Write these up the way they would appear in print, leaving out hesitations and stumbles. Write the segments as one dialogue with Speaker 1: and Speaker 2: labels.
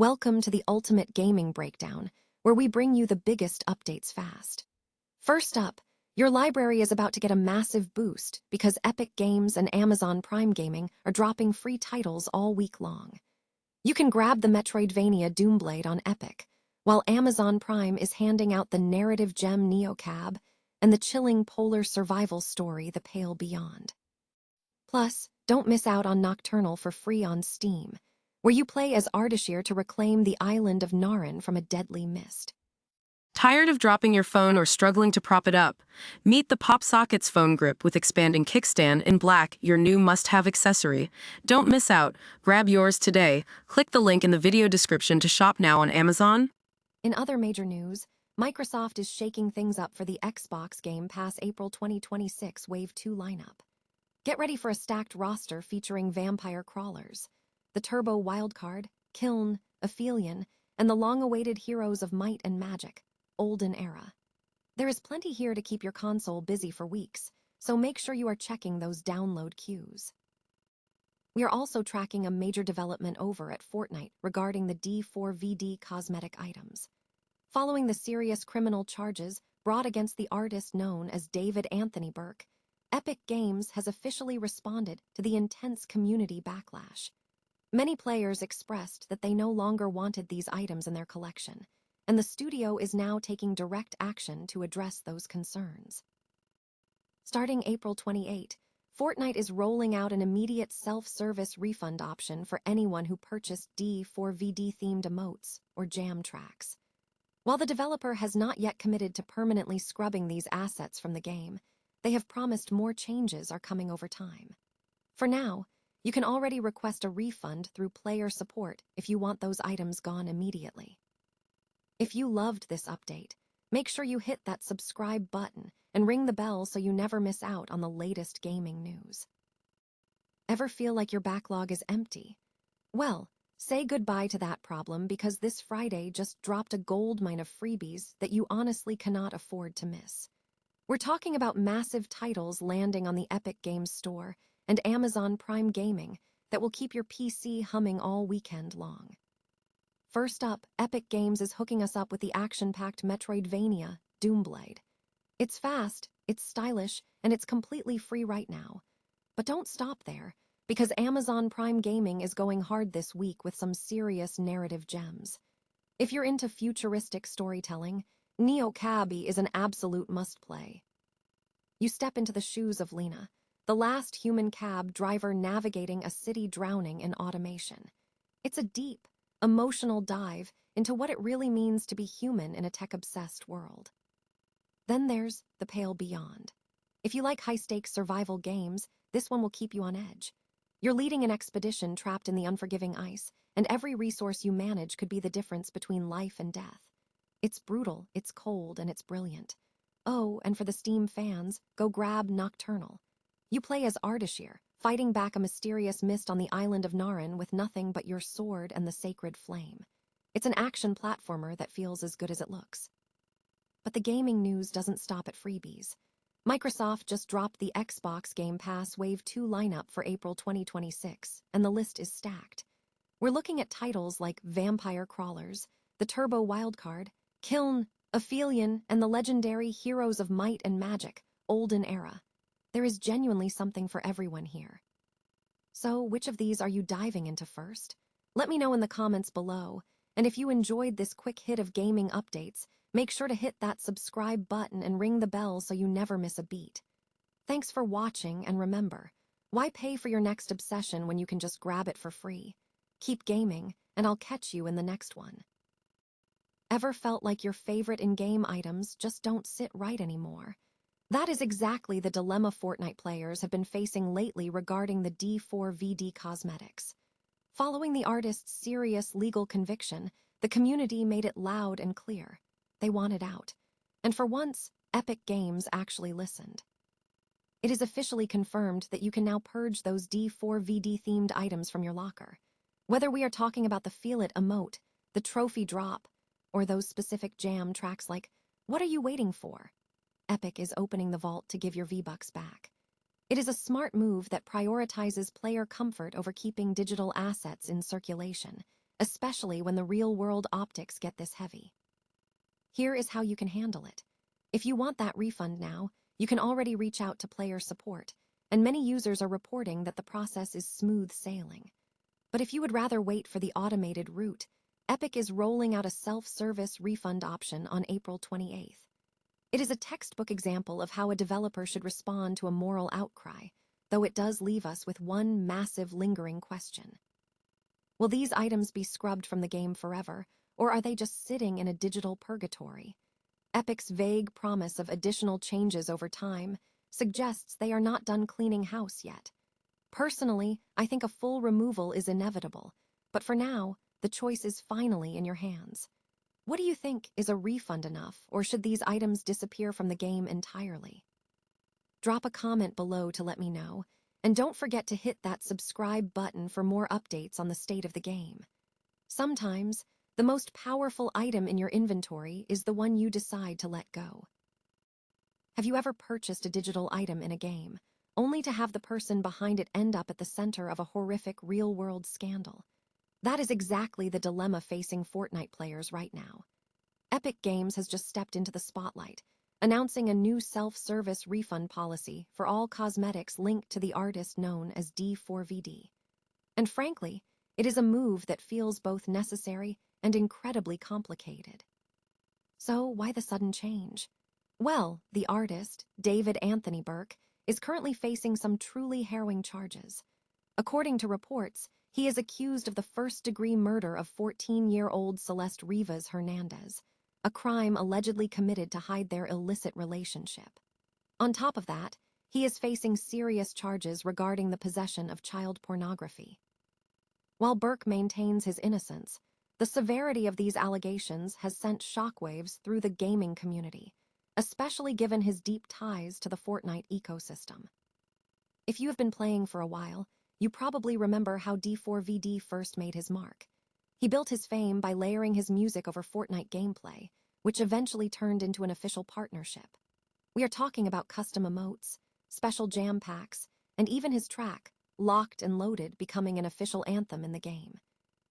Speaker 1: Welcome to the Ultimate Gaming Breakdown, where we bring you the biggest updates fast. First up, your library is about to get a massive boost because Epic Games and Amazon Prime Gaming are dropping free titles all week long. You can grab the Metroidvania Doomblade on Epic, while Amazon Prime is handing out the narrative gem Neocab and the chilling polar survival story The Pale Beyond. Plus, don't miss out on Nocturnal for free on Steam, where you play as Ardashir to reclaim the island of Narin from a deadly mist.
Speaker 2: Tired of dropping your phone or struggling to prop it up? Meet the PopSockets phone grip with expanding kickstand in black, your new must-have accessory. Don't miss out. Grab yours today. Click the link in the video description to shop now on Amazon.
Speaker 1: In other major news, Microsoft is shaking things up for the Xbox Game Pass April 2026 Wave 2 lineup. Get ready for a stacked roster featuring vampire crawlers, the Turbo Wildcard, Kiln, Aphelion, and the long-awaited heroes of Might and Magic, Olden Era. There is plenty here to keep your console busy for weeks, so make sure you are checking those download queues. We are also tracking a major development over at Fortnite regarding the D4vd cosmetic items. Following the serious criminal charges brought against the artist known as David Anthony Burke, Epic Games has officially responded to the intense community backlash. Many players expressed that they no longer wanted these items in their collection, and the studio is now taking direct action to address those concerns. Starting April 28, Fortnite is rolling out an immediate self-service refund option for anyone who purchased D4vd-themed emotes or jam tracks. While the developer has not yet committed to permanently scrubbing these assets from the game, they have promised more changes are coming over time. For now, you can already request a refund through player support if you want those items gone immediately. If you loved this update, make sure you hit that subscribe button and ring the bell so you never miss out on the latest gaming news. Ever feel like your backlog is empty? Well, say goodbye to that problem because this Friday just dropped a goldmine of freebies that you honestly cannot afford to miss. We're talking about massive titles landing on the Epic Games Store and Amazon Prime Gaming that will keep your PC humming all weekend long. First up, Epic Games is hooking us up with the action-packed Metroidvania, Doomblade. It's fast, it's stylish, and it's completely free right now. But don't stop there, because Amazon Prime Gaming is going hard this week with some serious narrative gems. If you're into futuristic storytelling, Neocab is an absolute must-play. You step into the shoes of Lena, the last human cab driver navigating a city drowning in automation. It's a deep, emotional dive into what it really means to be human in a tech-obsessed world. Then there's The Pale Beyond. If you like high-stakes survival games, this one will keep you on edge. You're leading an expedition trapped in the unforgiving ice, and every resource you manage could be the difference between life and death. It's brutal, it's cold, and it's brilliant. Oh, and for the Steam fans, go grab Nocturnal. You play as Ardashir, fighting back a mysterious mist on the island of Narin with nothing but your sword and the sacred flame. It's an action platformer that feels as good as it looks. But the gaming news doesn't stop at freebies. Microsoft just dropped the Xbox Game Pass Wave 2 lineup for April 2026, and the list is stacked. We're looking at titles like Vampire Crawlers, the Turbo Wildcard, Kiln, Aphelion, and the legendary Heroes of Might and Magic, Olden Era. There is genuinely something for everyone here. So, which of these are you diving into first? Let me know in the comments below, and if you enjoyed this quick hit of gaming updates, make sure to hit that subscribe button and ring the bell so you never miss a beat. Thanks for watching, and remember, why pay for your next obsession when you can just grab it for free? Keep gaming, and I'll catch you in the next one. Ever felt like your favorite in-game items just don't sit right anymore? That is exactly the dilemma Fortnite players have been facing lately regarding the D4vd cosmetics. Following the artist's serious legal conviction, the community made it loud and clear. They wanted out. And for once, Epic Games actually listened. It is officially confirmed that you can now purge those D4vd-themed items from your locker. Whether we are talking about the Feel It emote, the trophy drop, or those specific jam tracks like, What Are You Waiting For? Epic is opening the vault to give your V-Bucks back. It is a smart move that prioritizes player comfort over keeping digital assets in circulation, especially when the real-world optics get this heavy. Here is how you can handle it. If you want that refund now, you can already reach out to player support, and many users are reporting that the process is smooth sailing. But if you would rather wait for the automated route, Epic is rolling out a self-service refund option on April 28th. It is a textbook example of how a developer should respond to a moral outcry, though it does leave us with one massive lingering question. Will these items be scrubbed from the game forever, or are they just sitting in a digital purgatory? Epic's vague promise of additional changes over time suggests they are not done cleaning house yet. Personally, I think a full removal is inevitable, but for now, the choice is finally in your hands. What do you think? Is a refund enough, or should these items disappear from the game entirely? Drop a comment below to let me know, and don't forget to hit that subscribe button for more updates on the state of the game. Sometimes, the most powerful item in your inventory is the one you decide to let go. Have you ever purchased a digital item in a game, only to have the person behind it end up at the center of a horrific real-world scandal? That is exactly the dilemma facing Fortnite players right now. Epic Games has just stepped into the spotlight, announcing a new self-service refund policy for all cosmetics linked to the artist known as D4vd. And frankly, it is a move that feels both necessary and incredibly complicated. So why the sudden change? Well, the artist, David Anthony Burke, is currently facing some truly harrowing charges. According to reports, he is accused of the first-degree murder of 14-year-old Celeste Rivas Hernandez, a crime allegedly committed to hide their illicit relationship. On top of that, he is facing serious charges regarding the possession of child pornography. While Burke maintains his innocence, the severity of these allegations has sent shockwaves through the gaming community, especially given his deep ties to the Fortnite ecosystem. If you have been playing for a while, you probably remember how D4vd first made his mark. He built his fame by layering his music over Fortnite gameplay, which eventually turned into an official partnership. We are talking about custom emotes, special jam packs, and even his track, Locked and Loaded, becoming an official anthem in the game.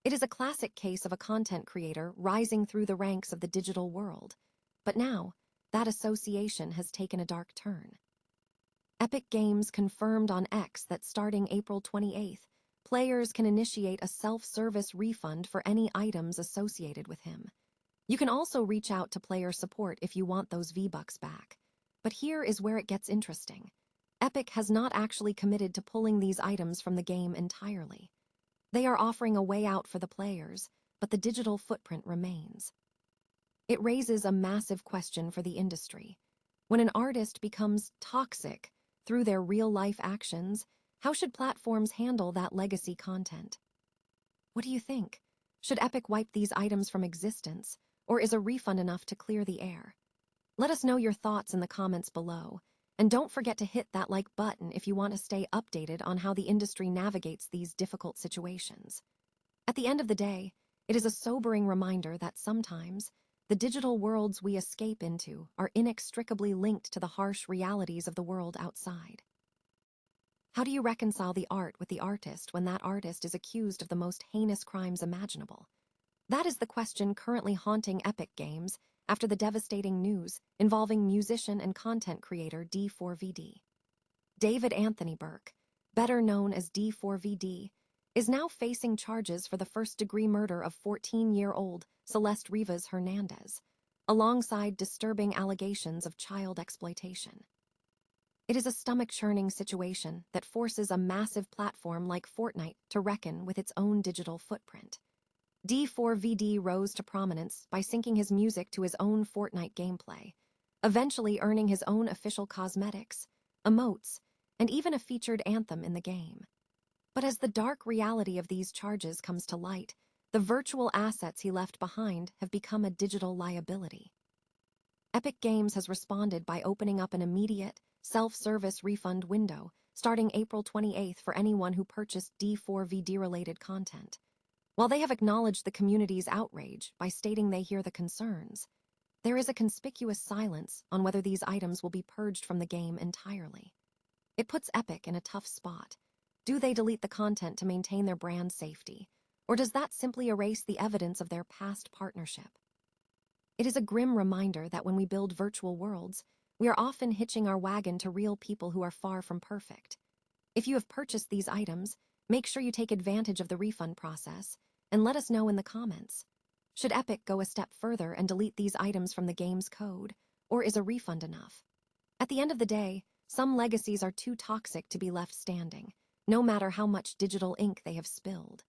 Speaker 1: It is a classic case of a content creator rising through the ranks of the digital world. But now, that association has taken a dark turn. Epic Games confirmed on X that starting April 28th, players can initiate a self-service refund for any items associated with him. You can also reach out to player support if you want those V-Bucks back. But here is where it gets interesting. Epic has not actually committed to pulling these items from the game entirely. They are offering a way out for the players, but the digital footprint remains. It raises a massive question for the industry. When an artist becomes toxic through their real-life actions, how should platforms handle that legacy content? What do you think? Should Epic wipe these items from existence, or is a refund enough to clear the air? Let us know your thoughts in the comments below, and don't forget to hit that like button if you want to stay updated on how the industry navigates these difficult situations. At the end of the day, it is a sobering reminder that sometimes the digital worlds we escape into are inextricably linked to the harsh realities of the world outside. How do you reconcile the art with the artist when that artist is accused of the most heinous crimes imaginable? That is the question currently haunting Epic Games after the devastating news involving musician and content creator D4vd. David Anthony Burke, better known as D4vd, is now facing charges for the first-degree murder of 14-year-old Celeste Rivas Hernandez, alongside disturbing allegations of child exploitation. It is a stomach-churning situation that forces a massive platform like Fortnite to reckon with its own digital footprint. D4vd rose to prominence by syncing his music to his own Fortnite gameplay, eventually earning his own official cosmetics, emotes, and even a featured anthem in the game. But as the dark reality of these charges comes to light, the virtual assets he left behind have become a digital liability. Epic Games has responded by opening up an immediate, self-service refund window starting April 28th for anyone who purchased D4vd-related content. While they have acknowledged the community's outrage by stating they hear the concerns, there is a conspicuous silence on whether these items will be purged from the game entirely. It puts Epic in a tough spot. Do they delete the content to maintain their brand safety? Or does that simply erase the evidence of their past partnership? It is a grim reminder that when we build virtual worlds, we are often hitching our wagon to real people who are far from perfect. If you have purchased these items, make sure you take advantage of the refund process and let us know in the comments. Should Epic go a step further and delete these items from the game's code, or is a refund enough? At the end of the day, some legacies are too toxic to be left standing, no matter how much digital ink they have spilled.